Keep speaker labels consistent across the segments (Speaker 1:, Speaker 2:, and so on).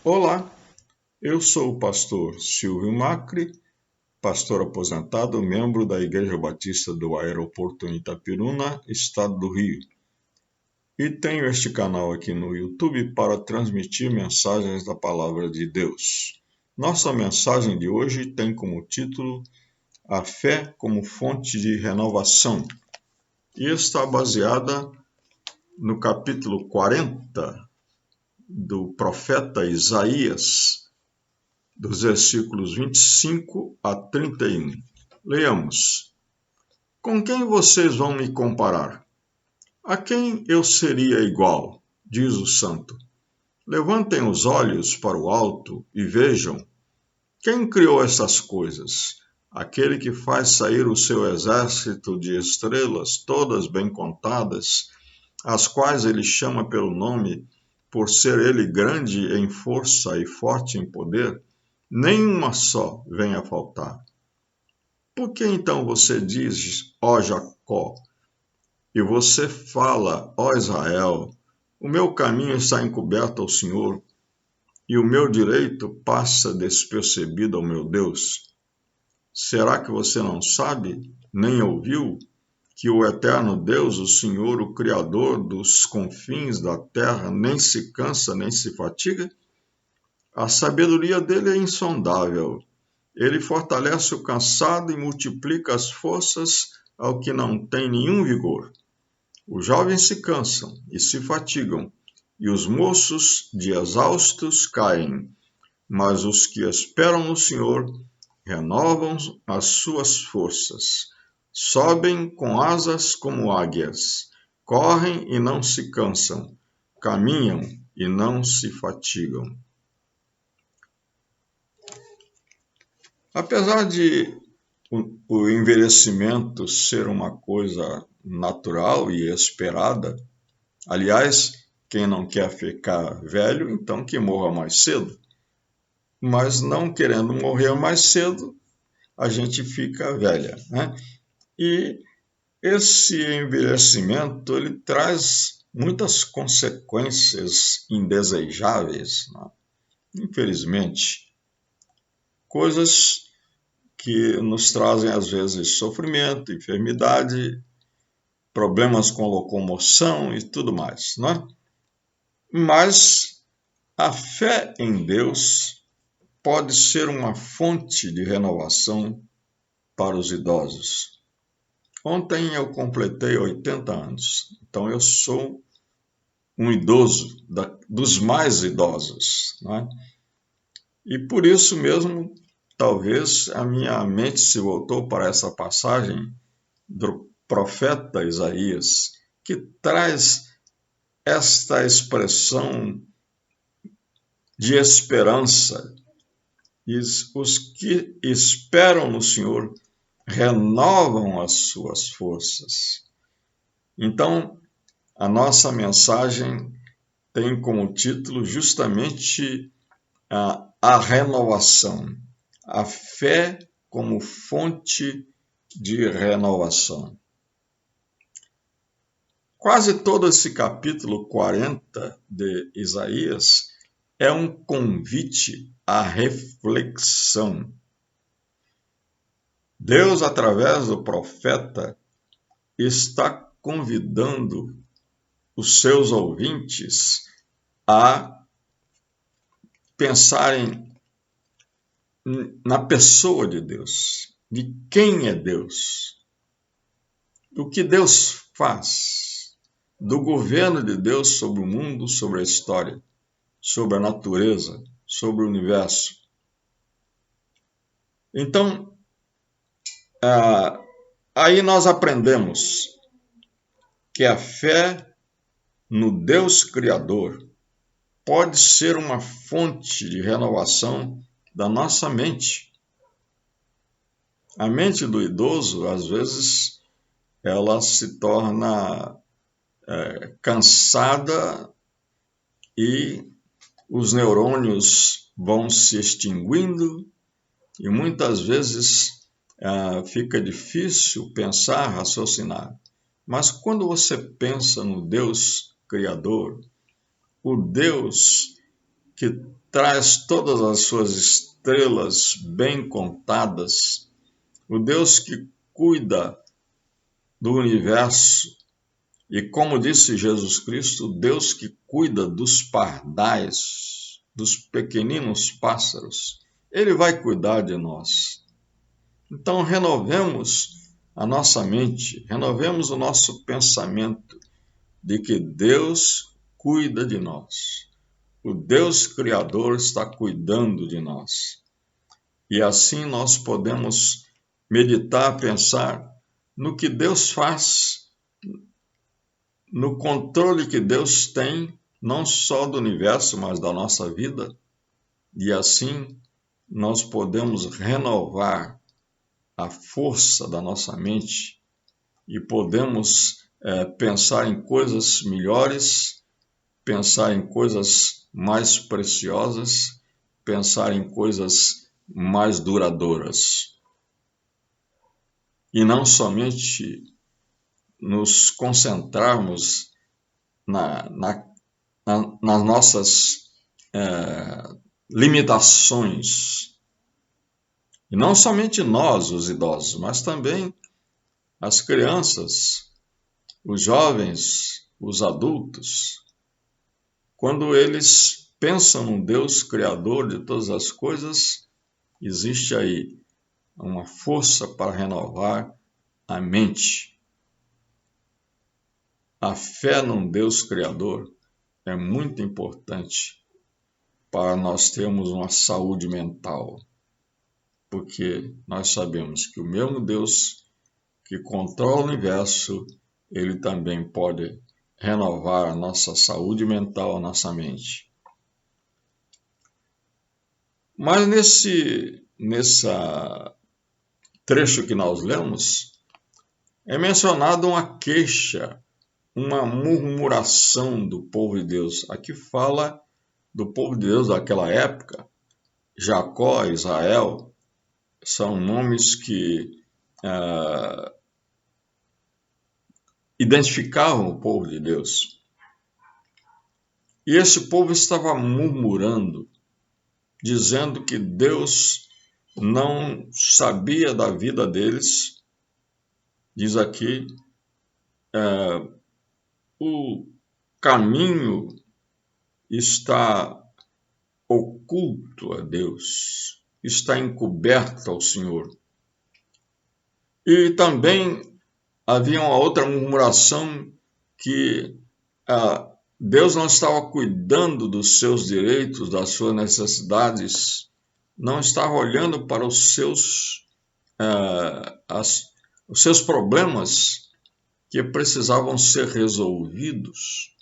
Speaker 1: Olá, eu sou o pastor Silvio Macri, pastor aposentado, membro da Igreja Batista do Aeroporto em Itapiruna, estado do Rio. E tenho este canal aqui no YouTube para transmitir mensagens da Palavra de Deus. Nossa mensagem de hoje tem como título A Fé como Fonte de Renovação e está baseada no capítulo 40 do profeta Isaías, dos versículos 25 a 31. Leamos. Com quem vocês vão me comparar? A quem eu seria igual? Diz o santo. Levantem os olhos para o alto e vejam. Quem criou essas coisas? Aquele que faz sair o seu exército de estrelas, todas bem contadas, as quais ele chama pelo nome, por ser ele grande em força e forte em poder, nenhuma só vem a faltar. Por que então você diz, ó Jacó, e você fala, ó Israel, o meu caminho está encoberto ao Senhor, e o meu direito passa despercebido ao meu Deus? Será que você não sabe, nem ouviu, que o eterno Deus, o Senhor, o Criador dos confins da terra, nem se cansa, nem se fatiga? A sabedoria dele é insondável. Ele fortalece o cansado e multiplica as forças ao que não tem nenhum vigor. Os jovens se cansam e se fatigam, e os moços de exaustos caem. Mas os que esperam no Senhor renovam as suas forças. Sobem com asas como águias, correm e não se cansam, caminham e não se fatigam. Apesar de o envelhecimento ser uma coisa natural e esperada, aliás, quem não quer ficar velho, então que morra mais cedo. Mas não querendo morrer mais cedo, a gente fica velha, né? E esse envelhecimento, ele traz muitas consequências indesejáveis, né? Infelizmente, coisas que nos trazem, às vezes, sofrimento, enfermidade, problemas com locomoção e tudo mais, não é? Mas a fé em Deus pode ser uma fonte de renovação para os idosos. Ontem eu completei 80 anos, então eu sou um idoso, dos mais idosos, não é? E por isso mesmo, talvez a minha mente se voltou para essa passagem do profeta Isaías, que traz esta expressão de esperança. E os que esperam no Senhor renovam as suas forças. Então, a nossa mensagem tem como título justamente a renovação, a fé como fonte de renovação. Quase todo esse capítulo 40 de Isaías é um convite à reflexão. Deus, através do profeta, está convidando os seus ouvintes a pensarem na pessoa de Deus, de quem é Deus, do que Deus faz, do governo de Deus sobre o mundo, sobre a história, sobre a natureza, sobre o universo. Então, aí nós aprendemos que a fé no Deus Criador pode ser uma fonte de renovação da nossa mente. A mente do idoso, às vezes, ela se torna cansada e os neurônios vão se extinguindo e muitas vezes fica difícil pensar, raciocinar. Mas quando você pensa no Deus Criador, o Deus que traz todas as suas estrelas bem contadas, o Deus que cuida do universo, e como disse Jesus Cristo, Deus que cuida dos pardais, dos pequeninos pássaros, Ele vai cuidar de nós. Então, renovemos a nossa mente, renovemos o nosso pensamento de que Deus cuida de nós. O Deus Criador está cuidando de nós. E assim nós podemos meditar, pensar no que Deus faz, no controle que Deus tem, não só do universo, mas da nossa vida. E assim nós podemos renovar a força da nossa mente e podemos pensar em coisas melhores, pensar em coisas mais preciosas, pensar em coisas mais duradouras. E não somente nos concentrarmos nas nossas limitações. E não somente nós, os idosos, mas também as crianças, os jovens, os adultos. Quando eles pensam num Deus criador de todas as coisas, existe aí uma força para renovar a mente. A fé num Deus criador é muito importante para nós termos uma saúde mental, porque nós sabemos que o mesmo Deus que controla o universo, Ele também pode renovar a nossa saúde mental, a nossa mente. Mas nesse trecho que nós lemos, é mencionado uma queixa, uma murmuração do povo de Deus. Aqui fala do povo de Deus daquela época. Jacó, Israel, são nomes que identificavam o povo de Deus. E esse povo estava murmurando, dizendo que Deus não sabia da vida deles. Diz aqui, o caminho está oculto a Deus, está encoberto ao Senhor. E também havia uma outra murmuração que Deus não estava cuidando dos seus direitos, das suas necessidades, não estava olhando para os seus problemas que precisavam ser resolvidos.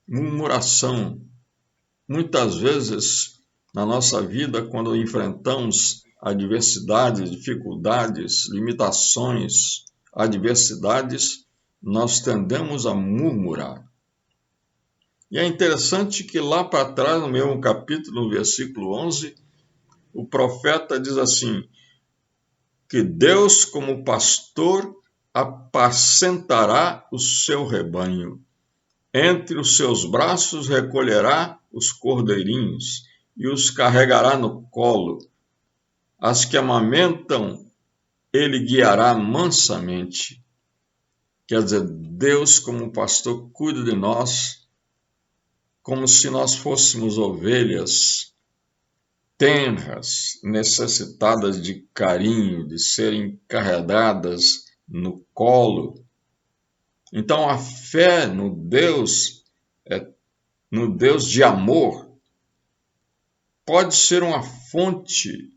Speaker 1: Murmuração. Muitas vezes, na nossa vida, quando enfrentamos adversidades, dificuldades, limitações, adversidades, nós tendemos a murmurar. E é interessante que lá para trás, no mesmo capítulo, no versículo 11, o profeta diz assim, que Deus, como pastor, apacentará o seu rebanho. Entre os seus braços recolherá os cordeirinhos e os carregará no colo. As que amamentam, ele guiará mansamente. Quer dizer, Deus, como pastor, cuida de nós como se nós fôssemos ovelhas tenras, necessitadas de carinho, de serem carregadas no colo. Então, a fé no Deus de amor, pode ser uma fonte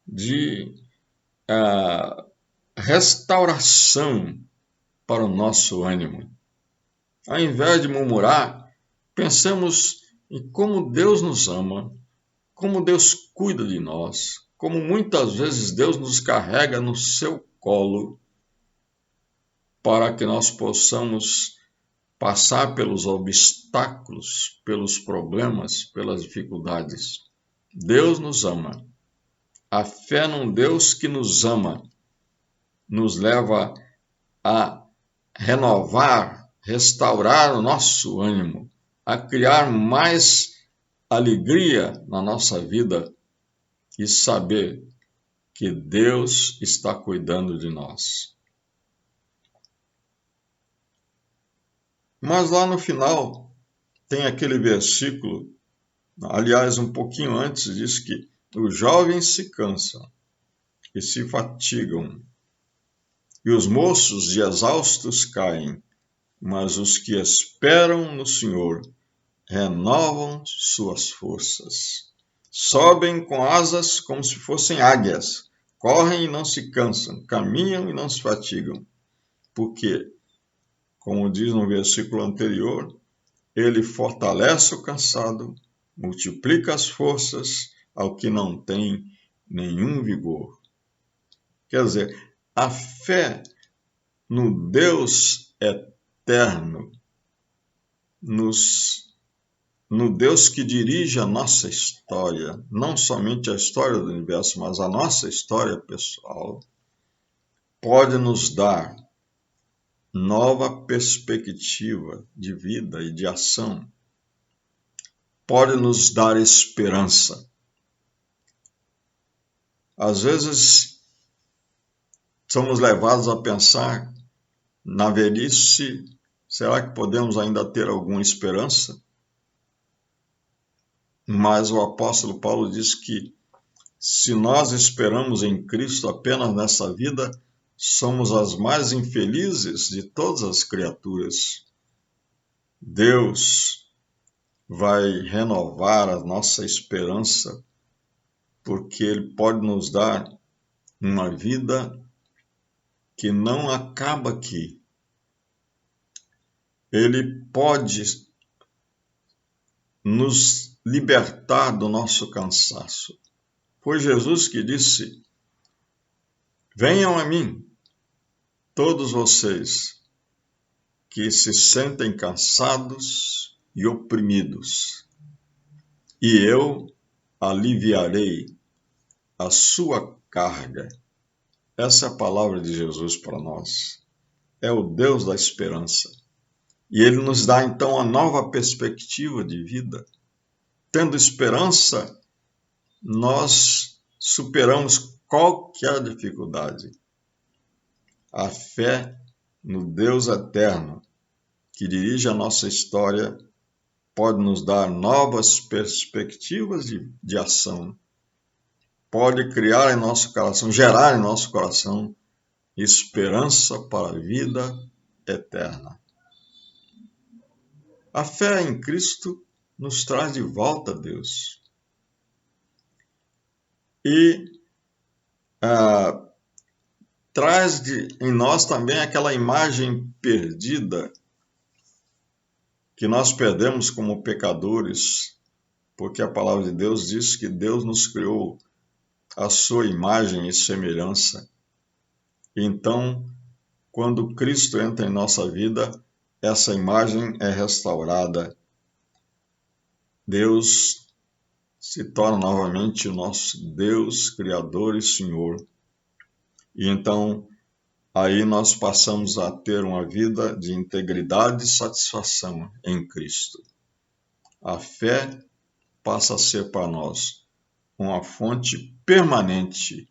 Speaker 1: de restauração para o nosso ânimo. Ao invés de murmurar, pensemos em como Deus nos ama, como Deus cuida de nós, como muitas vezes Deus nos carrega no seu colo para que nós possamos passar pelos obstáculos, pelos problemas, pelas dificuldades. Deus nos ama. A fé num Deus que nos ama nos leva a renovar, restaurar o nosso ânimo, a criar mais alegria na nossa vida e saber que Deus está cuidando de nós. Mas lá no final tem aquele versículo, aliás, um pouquinho antes, diz que os jovens se cansam e se fatigam, e os moços e exaustos caem, mas os que esperam no Senhor renovam suas forças. Sobem com asas como se fossem águias, correm e não se cansam, caminham e não se fatigam. Porque, como diz no versículo anterior, ele fortalece o cansado, multiplica as forças ao que não tem nenhum vigor. Quer dizer, a fé no Deus eterno, no Deus que dirige a nossa história, não somente a história do universo, mas a nossa história pessoal, pode nos dar nova perspectiva de vida e de ação, pode nos dar esperança. Às vezes, somos levados a pensar na velhice, será que podemos ainda ter alguma esperança? Mas o apóstolo Paulo diz que se nós esperamos em Cristo apenas nessa vida, somos as mais infelizes de todas as criaturas. Deus vai renovar a nossa esperança, porque Ele pode nos dar uma vida que não acaba aqui. Ele pode nos libertar do nosso cansaço. Foi Jesus que disse: venham a mim, todos vocês que se sentem cansados e oprimidos, e eu aliviarei a sua carga. Essa é a palavra de Jesus para nós. É o Deus da esperança. E Ele nos dá então uma nova perspectiva de vida. Tendo esperança, nós superamos qualquer dificuldade. A fé no Deus eterno, que dirige a nossa história, pode nos dar novas perspectivas de ação, pode criar em nosso coração, gerar em nosso coração esperança para a vida eterna. A fé em Cristo nos traz de volta a Deus. E traz em nós também aquela imagem perdida que nós perdemos como pecadores, porque a palavra de Deus diz que Deus nos criou à sua imagem e semelhança. Então, quando Cristo entra em nossa vida, essa imagem é restaurada. Deus se torna novamente o nosso Deus, Criador e Senhor. E então, aí nós passamos a ter uma vida de integridade e satisfação em Cristo. A fé passa a ser para nós uma fonte permanente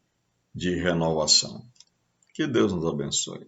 Speaker 1: de renovação. Que Deus nos abençoe.